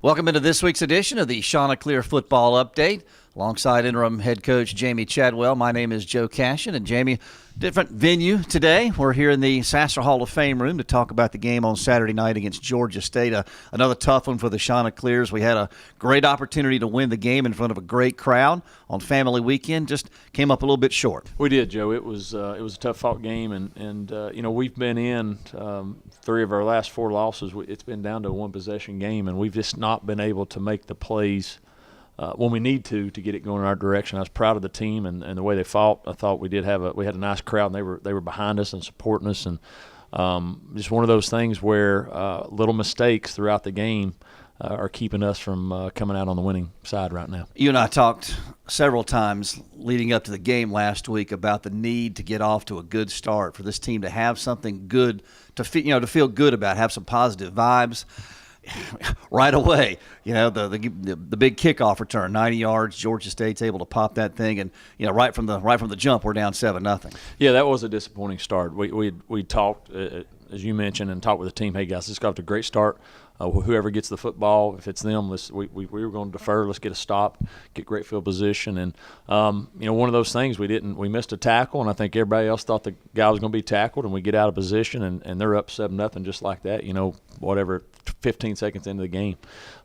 Welcome into this week's edition of the Chanticleer Football Update. Alongside interim head coach Jamie Chadwell, my name is Joe Cashin. And Jamie, different venue today. We're here in the Sasser Hall of Fame room to talk about the game on Saturday night against Georgia State. Another tough one for the Chanticleers. We had a great opportunity to win the game in front of a great crowd on family weekend. Just came up a little bit short. We did, Joe. It was a tough-fought game, and we've been in three of our last four losses. It's been down to a one-possession game, and we've just not been able to make the plays when we need to get it going in our direction. I was proud of the team and the way they fought. I thought we had a nice crowd, and they were behind us and supporting us, and just one of those things where little mistakes throughout the game are keeping us from coming out on the winning side right now. You and I talked several times leading up to the game last week about the need to get off to a good start, for this team to have something good to feel good about, have some positive vibes. Right away, the big kickoff return, 90 yards. Georgia State's able to pop that thing, and right from the jump, we're down 7-0. Yeah, that was a disappointing start. We talked, as you mentioned, and talked with the team. Hey guys, this got off to a great start. Whoever gets the football, if it's them, we were going to defer. Let's get a stop, get great field position, and one of those things we missed a tackle, and I think everybody else thought the guy was going to be tackled, and we get out of position, and they're up 7-0 just like that. 15 seconds into the game.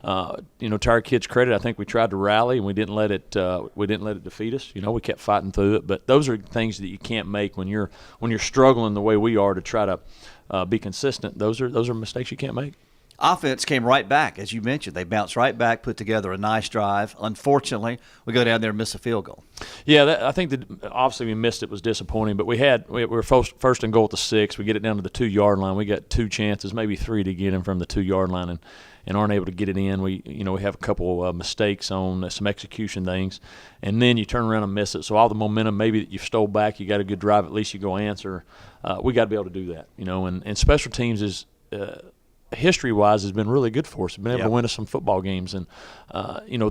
To our kids' credit, I think we tried to rally, and we didn't let it defeat us. We kept fighting through it, but those are things that you can't make when you're struggling the way we are to try to be consistent. Those are mistakes you can't make. Offense came right back, as you mentioned. They bounced right back, put together a nice drive. Unfortunately, we go down there and miss a field goal. Yeah, I think that obviously we missed it. Was disappointing, but we were first and goal at the 6. We get it down to the 2-yard line. We got two chances, maybe three, to get in from the 2-yard line, and aren't able to get it in. We have a couple of mistakes on some execution things, and then you turn around and miss it. So all the momentum maybe that you stole back, you got a good drive, at least you go answer. We got to be able to do that, and special teams is history-wise has been really good for us. We've been able to win us some football games. And,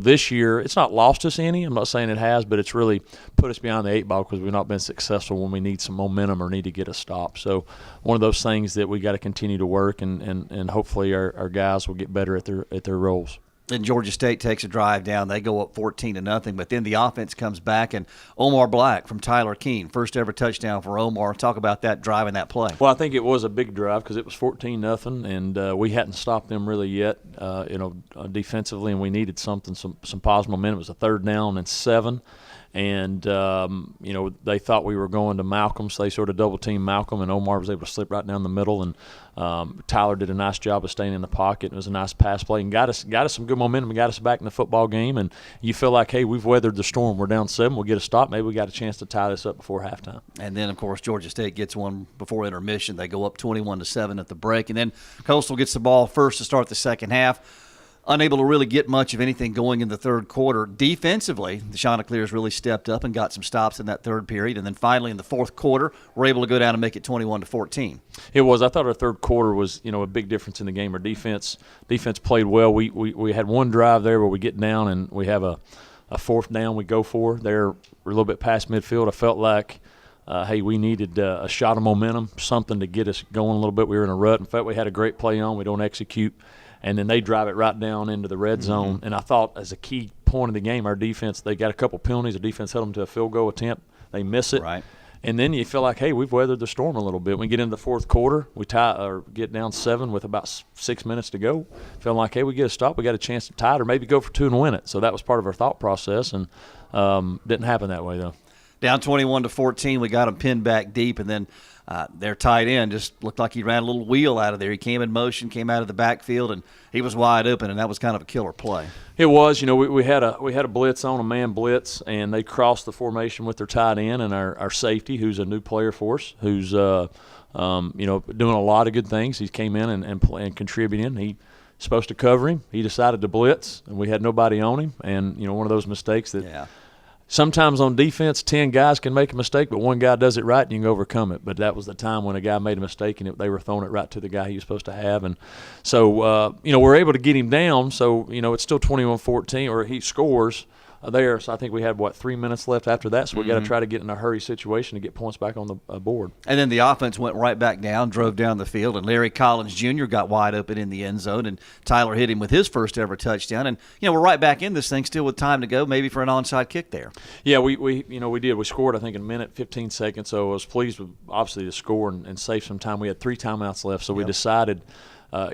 this year it's not lost us any. I'm not saying it has, but it's really put us behind the 8 ball because we've not been successful when we need some momentum or need to get a stop. So one of those things that we got to continue to work, and hopefully our guys will get better at their roles. Then Georgia State takes a drive down. They go up 14-0, but then the offense comes back, and Omar Black from Tyler Keene, first ever touchdown for Omar. Talk about that drive and that play. Well, I think it was a big drive because it was 14-0, and we hadn't stopped them really yet, defensively, and we needed some positive momentum. It was a 3rd down and 7. And, they thought we were going to Malcolm, so they sort of double-teamed Malcolm, and Omar was able to slip right down the middle. And Tyler did a nice job of staying in the pocket. It was a nice pass play and got us some good momentum and got us back in the football game. And you feel like, hey, we've weathered the storm. We're down 7. We'll get a stop. Maybe we got a chance to tie this up before halftime. And then, of course, Georgia State gets one before intermission. They go up 21-7 at the break. And then Coastal gets the ball first to start the second half. Unable to really get much of anything going in the third quarter. Defensively, the Chanticleers really stepped up and got some stops in that third period. And then finally in the fourth quarter, we're able to go down and make it 21-14. It was. I thought our third quarter was, a big difference in the game. Our defense played well. We had one drive there where we get down and we have a 4th down we go for. We're a little bit past midfield. I felt like, we needed a shot of momentum, something to get us going a little bit. We were in a rut. In fact, we had a great play on. We don't execute. And then they drive it right down into the red zone. And I thought as a key point of the game, our defense, they got a couple penalties. The defense held them to a field goal attempt. They miss it. Right. And then you feel like, hey, we've weathered the storm a little bit. We get into the fourth quarter, we tie or get down 7 with about 6 minutes to go. Feel like, hey, we get a stop. We got a chance to tie it or maybe go for 2 and win it. So that was part of our thought process, and didn't happen that way, though. Down 21-14, we got them pinned back deep, and then their tight end just looked like he ran a little wheel out of there. He came in motion, came out of the backfield, and he was wide open, and that was kind of a killer play. It was. We had a blitz on, a man blitz, and they crossed the formation with their tight end and our safety, who's a new player for us, who's doing a lot of good things. He came in and contributing. He's supposed to cover him. He decided to blitz, and we had nobody on him. And one of those mistakes that. Yeah. Sometimes on defense, 10 guys can make a mistake, but one guy does it right and you can overcome it. But that was the time when a guy made a mistake and they were throwing it right to the guy he was supposed to have. And so, we're able to get him down. So, it's still 21-14, or he scores. there. So I think we had, 3 minutes left after that. So we got to try to get in a hurry situation to get points back on the board. And then the offense went right back down, drove down the field, and Larry Collins Jr. got wide open in the end zone, and Tyler hit him with his first ever touchdown. And, we're right back in this thing still with time to go, maybe for an onside kick there. Yeah, we did. We scored, I think, in a minute, 15 seconds. So I was pleased with, obviously, the score and save some time. We had 3 timeouts left, so we decided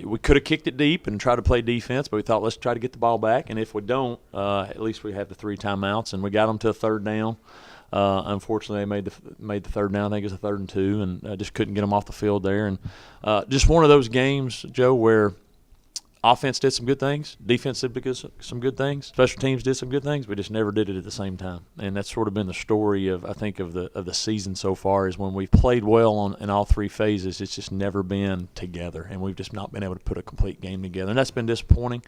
we could have kicked it deep and tried to play defense, but we thought let's try to get the ball back. And if we don't, at least we have the 3 timeouts, and we got them to a third down. Unfortunately, they made the third down. I think it was a 3rd and 2, and just couldn't get them off the field there. And just one of those games, Joe, where offense did some good things, defense did some good things, special teams did some good things. We just never did it at the same time, and that's sort of been the story of the season so far. Is when we've played well in all 3 phases, it's just never been together, and we've just not been able to put a complete game together, and that's been disappointing.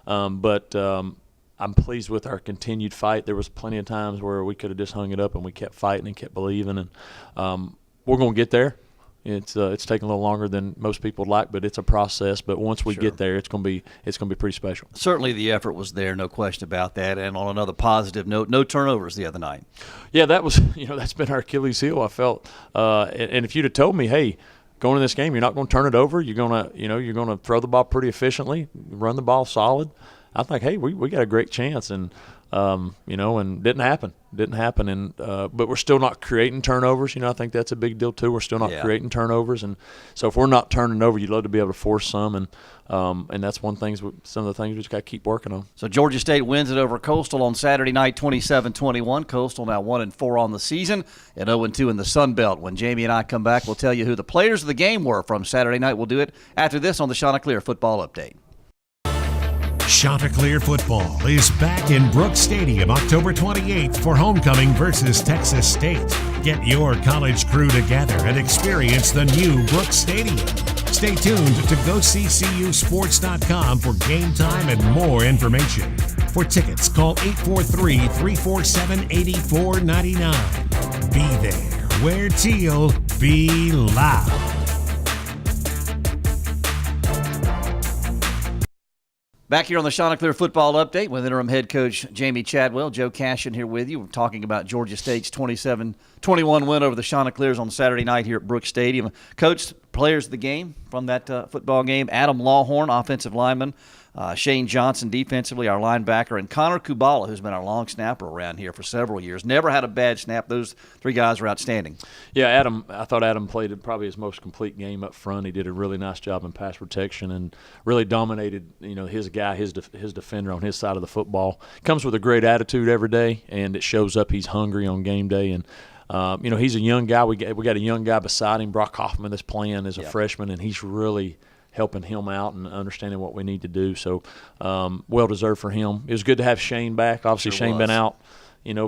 But I'm pleased with our continued fight. There was plenty of times where we could have just hung it up, and we kept fighting and kept believing, and we're going to get there. It's taking a little longer than most people would like, but it's a process. But once we get there, it's going to be pretty special. Certainly, the effort was there, no question about that. And on another positive note, no turnovers the other night. Yeah, that was that's been our Achilles heel. I felt, and if you'd have told me, hey, going in this game, you're not going to turn it over. You're going to throw the ball pretty efficiently, run the ball solid. I think, hey, we got a great chance, and and didn't happen. And but we're still not creating turnovers. I think that's a big deal too. We're still not creating turnovers, and so if we're not turning over, you'd love to be able to force some, and that's some of the things we just got to keep working on. So Georgia State wins it over Coastal on Saturday night, 27-21. Coastal now 1-4 on the season and 0-2 in the Sun Belt. When Jamie and I come back, we'll tell you who the players of the game were from Saturday night. We'll do it after this on the Chanticleer Football Update. Chanticleer football is back in Brooks Stadium October 28th for homecoming versus Texas State. Get your college crew together and experience the new Brooks Stadium. Stay tuned to GoCCUSports.com for game time and more information. For tickets, call 843-347-8499. Be there. Wear teal. Be loud. Back here on the Chanticleer Football Update with interim head coach Jamie Chadwell. Joe Cashin here with you. We're talking about Georgia State's 27-21 win over the Chanticleers on Saturday night here at Brooks Stadium. Coach, players of the game from that football game: Adam Lawhorn, offensive lineman; Shane Johnson, defensively, our linebacker; and Connor Kubala, who's been our long snapper around here for several years. Never had a bad snap. Those 3 guys are outstanding. Yeah, I thought Adam played probably his most complete game up front. He did a really nice job in pass protection and really dominated, his guy, his defender on his side of the football. Comes with a great attitude every day, and it shows up. He's hungry on game day, and he's a young guy. We got a young guy beside him, Brock Hoffman, that's playing as a freshman, and he's really helping him out and understanding what we need to do. So well-deserved for him. It was good to have Shane back. Obviously, Shane been out,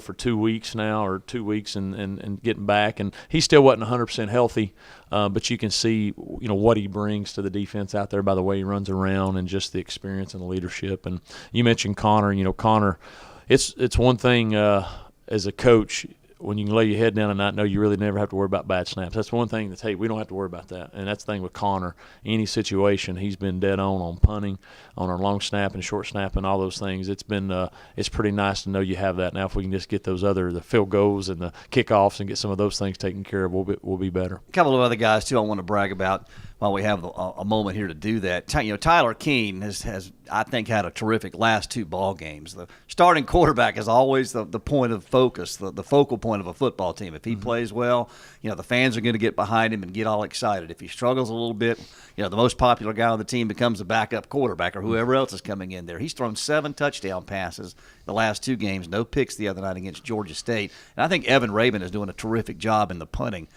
for 2 weeks now, or 2 weeks and getting back. And he still wasn't 100% healthy, but you can see, what he brings to the defense out there by the way he runs around and just the experience and the leadership. And you mentioned Connor. Connor, it's one thing as a coach, when you can lay your head down and not know, you really never have to worry about bad snaps. That's one thing that's, hey, we don't have to worry about that. And that's the thing with Connor. Any situation, he's been dead on punting, on our long snap and short snap and all those things. It's been it's pretty nice to know you have that. Now if we can just get those the field goals and the kickoffs and get some of those things taken care of, we'll be better. A couple of other guys, too, I want to brag about while we have a moment here to do that. Tyler Keene has I think, had a terrific last 2 ball games. The starting quarterback is always the point of focus, the focal point of a football team. If he plays well, the fans are going to get behind him and get all excited. If he struggles a little bit, the most popular guy on the team becomes the backup quarterback or whoever else is coming in there. He's thrown 7 touchdown passes the last 2 games, no picks the other night against Georgia State. And I think Evan Rabin is doing a terrific job in the punting.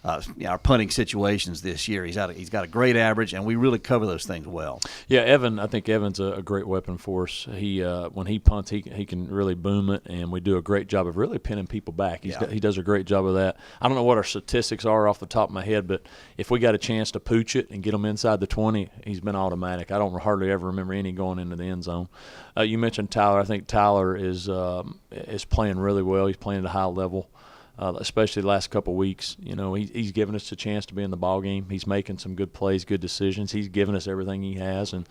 Our punting situations this year. He's got a great average, and we really cover those things well. Yeah, I think Evan's a great weapon for us. He when he punts, he can really boom it, and we do a great job of really pinning people back. He does a great job of that. I don't know what our statistics are off the top of my head, but if we got a chance to pooch it and get him inside the 20, he's been automatic. I don't hardly ever remember any going into the end zone. You mentioned Tyler. I think Tyler is playing really well. He's playing at a high level. especially the last couple of weeks. You know, he's given us a chance to be in the ball game. He's making some good plays, good decisions. He's given us everything he has, and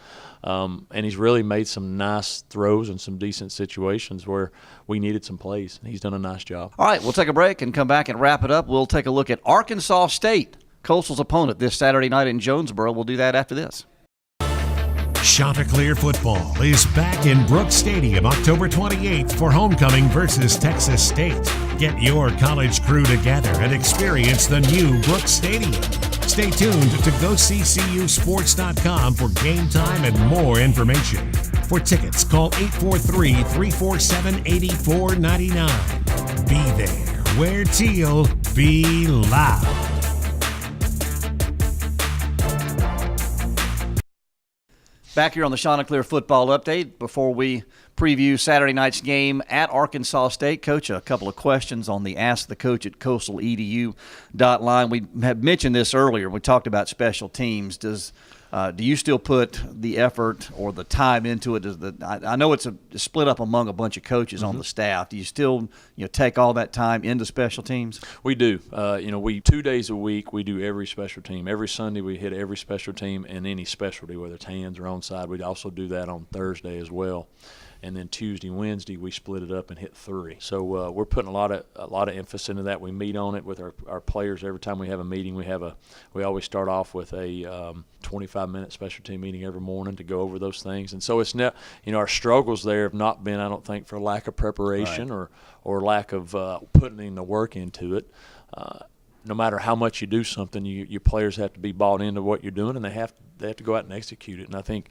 he's really made some nice throws and some decent situations where we needed some plays. He's done a nice job. All right, we'll take a break and come back and wrap it up. We'll take a look at Arkansas State, Coastal's opponent this Saturday night in Jonesboro. We'll do that after this. Chanticleer football is back in Brooks Stadium October 28th for homecoming versus Texas State. Get your college crew together and experience the new Brooks Stadium. Stay tuned to GoCCUSports.com for game time and more information. For tickets, call 843-347-8499. Be there, wear teal, be loud. Back here on the Chanticleer football update. Before we preview Saturday night's game at Arkansas State, Coach, a couple of questions on the Ask the Coach at coastaledu.line. We had mentioned this earlier. We talked about special teams. Do you still put the effort or the time into it? I know it's split up among a bunch of coaches on the staff. Do you still take all that time into special teams? We do. We 2 days a week we do every special team. Every Sunday we hit every special team and any specialty, whether it's hands or onside. We'd also do that on Thursday as well. And then Tuesday, Wednesday, we split it up and hit 3. So we're putting a lot of emphasis into that. We meet on it with our players every time we have a meeting. We always start off with a 25-minute special team meeting every morning to go over those things. And so it's not, our struggles there have not been, I don't think, for lack of preparation or lack of putting in the work into it. No matter how much you do something, your players have to be bought into what you're doing, and they have to go out and execute it. And I think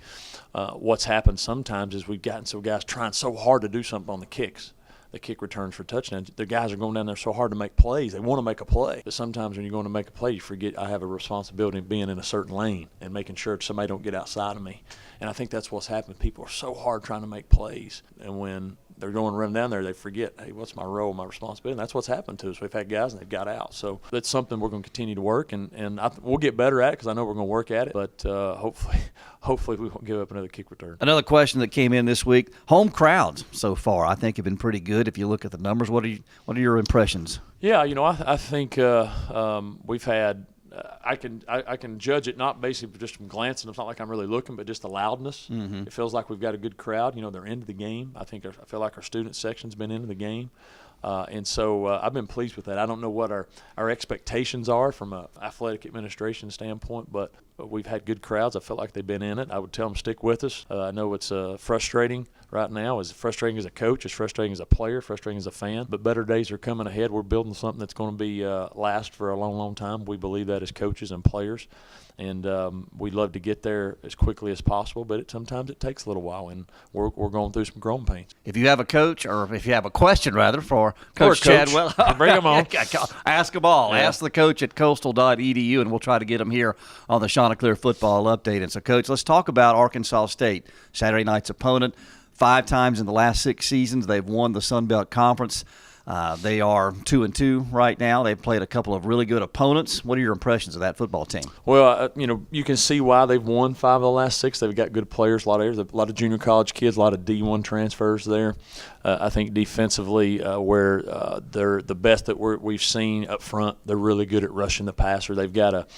what's happened sometimes is we've gotten so guys trying so hard to do something on the kicks, the kick returns for touchdowns. The guys are going down there so hard to make plays. They want to make a play. But sometimes when you're going to make a play, you forget I have a responsibility of being in a certain lane and making sure somebody don't get outside of me. And I think that's what's happened. People are so hard trying to make plays. And when they're going to run down there, they forget, hey, what's my role, my responsibility? And that's what's happened to us. We've had guys and they've got out. So that's something we're going to continue to work, and we'll get better at it because I know we're going to work at it. But hopefully we won't give up another kick return. Another question that came in this week: home crowds so far, I think, have been pretty good. If you look at the numbers, what are your impressions? Yeah, I think we've had. I can judge it not basically just from glancing. It's not like I'm really looking, but just the loudness. Mm-hmm. It feels like we've got a good crowd. They're into the game. I feel like our student section's been into the game. And so I've been pleased with that. I don't know what our expectations are from an athletic administration standpoint, but we've had good crowds. I feel like they've been in it. I would tell them stick with us. I know it's frustrating right now. It's frustrating as a coach. It's frustrating as a player, frustrating as a fan. But better days are coming ahead. We're building something that's going to be last for a long, long time. We believe that as coaches and players. And we'd love to get there as quickly as possible, but sometimes it takes a little while, and we're going through some growing pains. If you have a coach, or if you have a question, rather, for Coach Chadwell, bring them on. Ask them all. Yeah. Ask the coach at coastal.edu, and we'll try to get them here on the Chanticleer football update. And so, Coach, let's talk about Arkansas State, Saturday night's opponent. 5 times in the last 6 seasons, they've won the Sun Belt Conference. They are 2-2 right now. They've played a couple of really good opponents. What are your impressions of that football team? Well, you can see why they've won 5 of the last 6. They've got good players, a lot of junior college kids, a lot of D1 transfers there. I think defensively, where they're the best that we've seen up front, they're really good at rushing the passer. They've got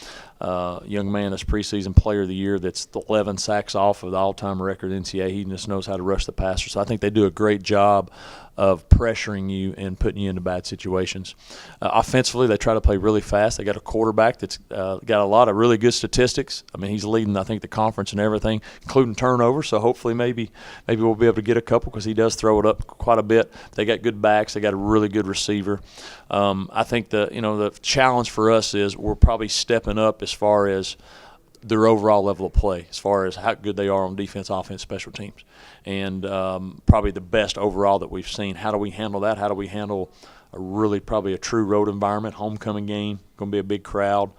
a young man that's preseason player of the year that's 11 sacks off of the all-time record in NCAA. He just knows how to rush the passer. So I think they do a great job of pressuring you and putting you into bad situations. Offensively, they try to play really fast. They got a quarterback that's got a lot of really good statistics. I mean, he's leading, I think, the conference and everything, including turnovers. So hopefully maybe we'll be able to get a couple because he does throw it up quite a bit. They got good backs. They got a really good receiver. I think the challenge for us is we're probably stepping up as far as their overall level of play, as far as how good they are on defense, offense, special teams. And probably the best overall that we've seen. How do we handle that? How do we handle probably a true road environment, homecoming game, going to be a big crowd.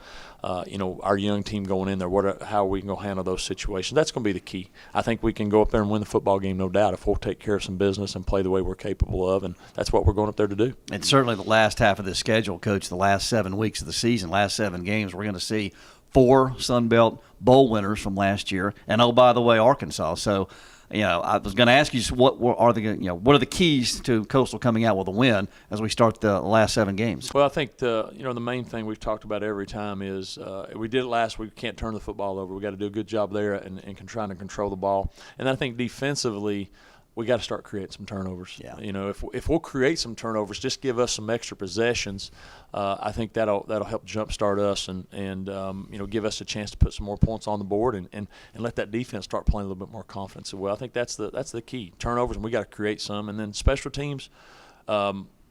Our young team going in there, how are we going to handle those situations? That's going to be the key. I think we can go up there and win the football game, no doubt, if we'll take care of some business and play the way we're capable of, and that's what we're going up there to do. And certainly the last half of this schedule, Coach, the last 7 weeks of the season, last 7 games, we're going to see 4 Sun Belt Bowl winners from last year, and by the way, Arkansas. So I was going to ask you just what are the keys to Coastal coming out with a win as we start the last 7 games? Well, I think the main thing we've talked about every time is we did it last week. We can't turn the football over. We got to do a good job there and trying to control the ball. And I think defensively, we got to start creating some turnovers. Yeah. If we'll create some turnovers, just give us some extra possessions. I think that'll help jumpstart us and give us a chance to put some more points on the board and let that defense start playing a little bit more confident. So, well, I think that's the key, turnovers, and we got to create some. And then special teams.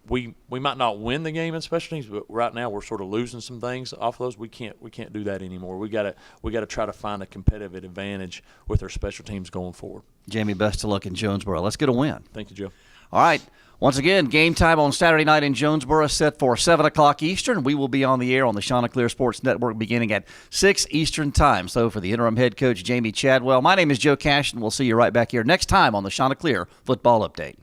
We might not win the game in special teams, but right now we're sort of losing some things off those. We can't do that anymore. We got to try to find a competitive advantage with our special teams going forward. Jamie, best of luck in Jonesboro. Let's get a win. Thank you, Joe. All right. Once again, game time on Saturday night in Jonesboro set for 7 o'clock Eastern. We will be on the air on the Chanticleer Sports Network beginning at 6 Eastern time. So for the interim head coach, Jamie Chadwell, my name is Joe Cash, and we'll see you right back here next time on the Chanticleer Football Update.